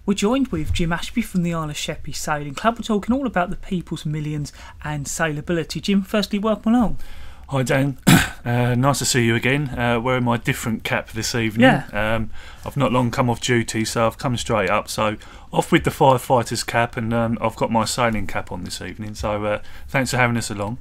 We're joined with Jim Ashby from the Isle of Sheppey Sailing Club. We're talking all about the People's Millions and sailability. Jim, firstly, welcome along. Hi Dan, nice to see you again. Wearing my different cap this evening. Yeah. I've not long come off duty, so I've come straight up. So off with the firefighter's cap, and I've got my sailing cap on this evening. So thanks for having us along.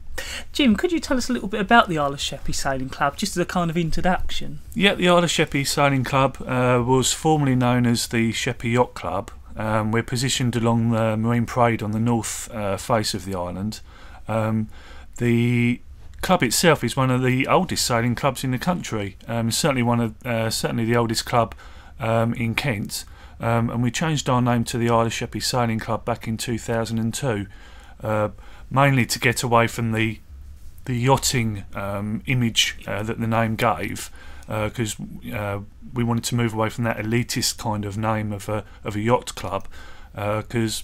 Jim, could you tell us a little bit about the Isle of Sheppey Sailing Club, just as a kind of introduction? Yeah, the Isle of Sheppey Sailing Club was formerly known as the Sheppey Yacht Club. We're positioned along the Marine Parade on the north face of the island. The club itself is one of the oldest sailing clubs in the country. Certainly the oldest club in Kent. And we changed our name to the Isle of Sheppey Sailing Club back in 2002, mainly to get away from the yachting image that the name gave, because we wanted to move away from that elitist kind of name of a yacht club, because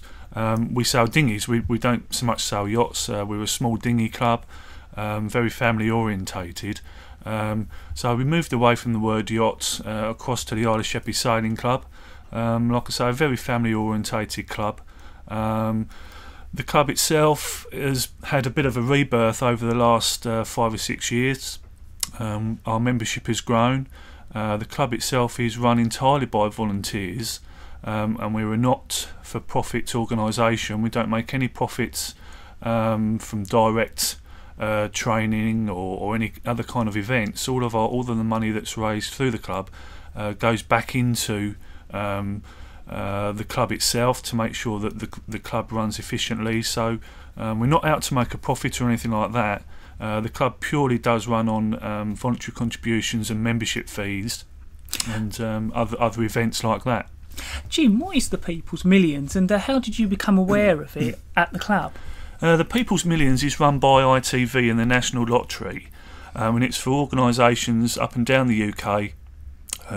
we sail dinghies. We don't so much sail yachts. We're a small dinghy club. Very family orientated, so we moved away from the word yacht across to the Isle of Sheppey Sailing Club. Like I say, a very family orientated club. The club itself has had a bit of a rebirth over the last 5 or 6 years. Our membership has grown. The club itself is run entirely by volunteers, and we're a not-for-profit organisation. We don't make any profits from direct training or any other kind of events. All of the money that's raised through the club goes back into the club itself to make sure that the club runs efficiently. So we're not out to make a profit or anything like that. The club purely does run on voluntary contributions and membership fees and other events like that. Jim, what is the People's Millions, and how did you become aware of it at the club? The People's Millions is run by ITV and the National Lottery, and it's for organisations up and down the UK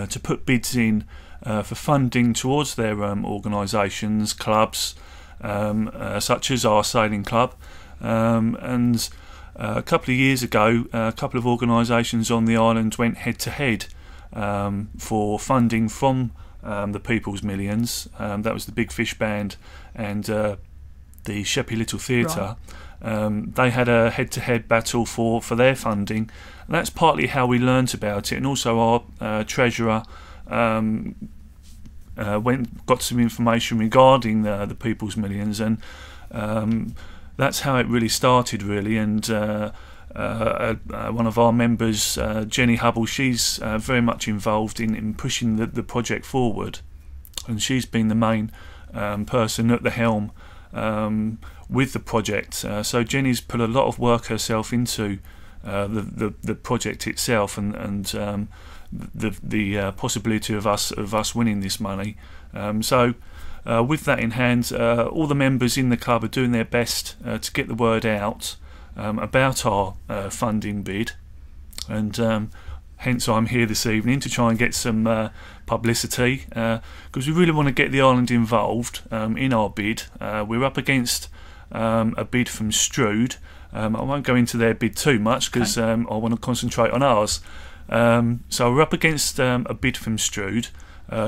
to put bids in for funding towards their organisations, clubs, such as our sailing club. And a couple of years ago, a couple of organisations on the island went head to head for funding from the People's Millions. That was the Big Fish Band and the Sheppey Little Theatre. Right. They had a head-to-head battle for their funding, and that's partly how we learnt about it. And also our treasurer got some information regarding the People's Millions, and that's how it really started, really. And one of our members, Jenny Hubble, she's very much involved in pushing the project forward, and she's been the main person at the helm with the project. So Jenny's put a lot of work herself into the project itself, and the possibility of us winning this money. So with that in hand, all the members in the club are doing their best to get the word out about our funding bid, and hence I'm here this evening to try and get some publicity, because we really want to get the island involved in our bid. We're up against a bid from Strood. I won't go into their bid too much because I want to concentrate on ours. So we're up against a bid from Strood,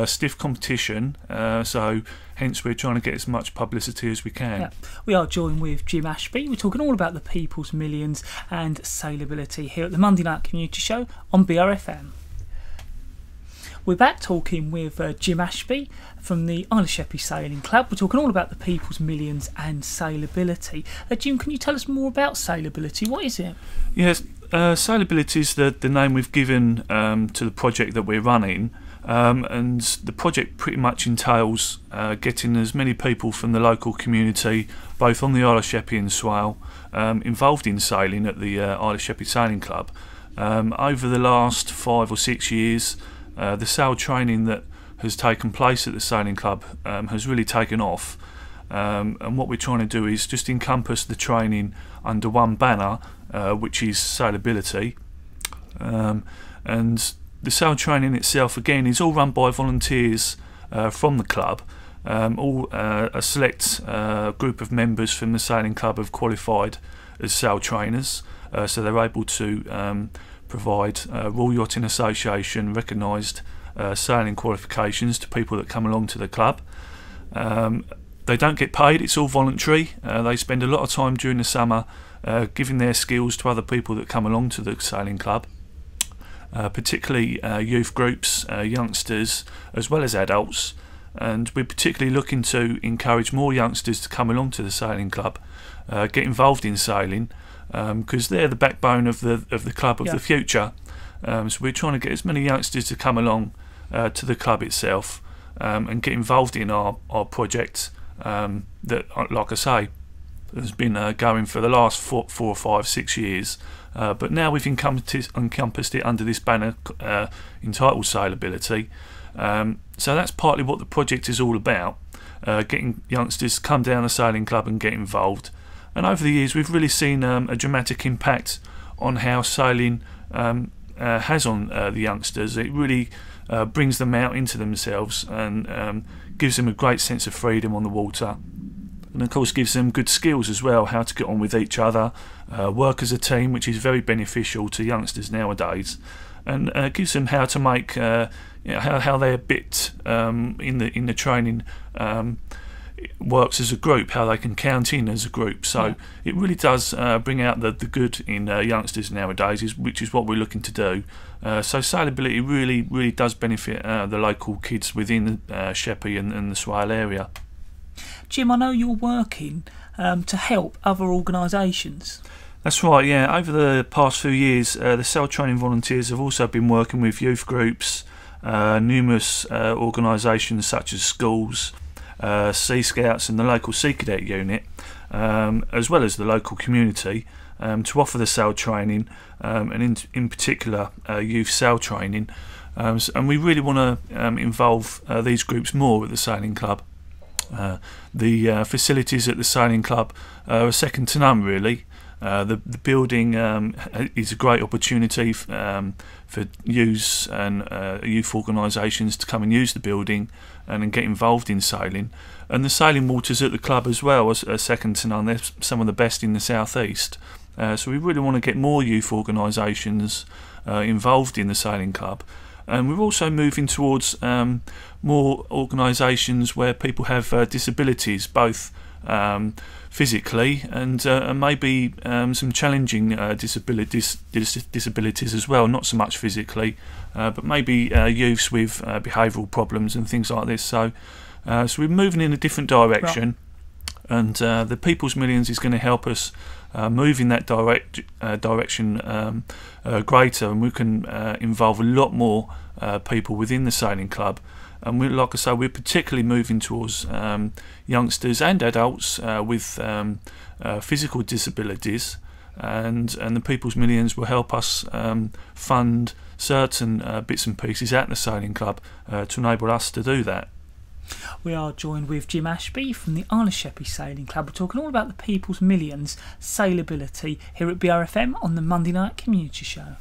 stiff competition, so hence we're trying to get as much publicity as we can. Yeah. We are joined with Jim Ashby. We're talking all about the People's Millions and sailability here at the Monday Night Community Show on BRFM. We're back talking with Jim Ashby from the Isle of Sheppey Sailing Club. We're talking all about the People's Millions and sailability. Jim, can you tell us more about sailability? What is it? Yes, sailability is the name we've given to the project that we're running. And the project pretty much entails getting as many people from the local community, both on the Isle of Sheppey and Swale, involved in sailing at the Isle of Sheppey Sailing Club. Over the last 5 or 6 years, the sail training that has taken place at the sailing club has really taken off, and what we're trying to do is just encompass the training under one banner, which is sailability. And the sail training itself, again, is all run by volunteers from the club. A select group of members from the sailing club have qualified as sail trainers, so they're able to provide Royal Yachting Association recognised sailing qualifications to people that come along to the club. They don't get paid, it's all voluntary. They spend a lot of time during the summer giving their skills to other people that come along to the sailing club, particularly youth groups, youngsters, as well as adults. And we're particularly looking to encourage more youngsters to come along to the sailing club, get involved in sailing, because they're the backbone of the club of the future. So we're trying to get as many youngsters to come along to the club itself and get involved in our project that, like I say, has been going for the last 4 or 5, 6 years. But now we've encompassed it under this banner entitled Sailability. So that's partly what the project is all about, getting youngsters to come down the sailing club and get involved. And over the years we've really seen a dramatic impact on how sailing has on the youngsters. It really brings them out into themselves and gives them a great sense of freedom on the water. And of course gives them good skills as well, how to get on with each other, work as a team, which is very beneficial to youngsters nowadays, and gives them how to make how their bit in the training works as a group, how they can count in as a group. So it really does bring out the good in youngsters nowadays, which is what we're looking to do. So sailability really does benefit the local kids within Sheppey and the Swale area. Jim, I know you're working to help other organisations. That's right, yeah. Over the past few years, the sail training volunteers have also been working with youth groups, numerous organisations such as schools, Sea Scouts and the local Sea Cadet unit, as well as the local community, to offer the sail training, and in particular youth sail training. And we really want to involve these groups more at the sailing club. The facilities at the sailing club are second to none, really. The building is a great opportunity for youth and youth organisations to come and use the building and get involved in sailing. And the sailing waters at the club as well are second to none. They're some of the best in the southeast. So we really want to get more youth organisations involved in the sailing club. And we're also moving towards more organisations where people have disabilities, both physically and maybe some challenging disabilities as well, not so much physically, but maybe youths with behavioural problems and things like this. So we're moving in a different direction, and the People's Millions is going to help us move in that direction greater, and we can involve a lot more people within the sailing club. And we, like I say, we're particularly moving towards youngsters and adults with physical disabilities, and the People's Millions will help us fund certain bits and pieces at the sailing club to enable us to do that. We are joined with Jim Ashby from the Isle of Sheppey Sailing Club. We're talking all about the People's Millions sailability here at BRFM on the Monday Night Community Show.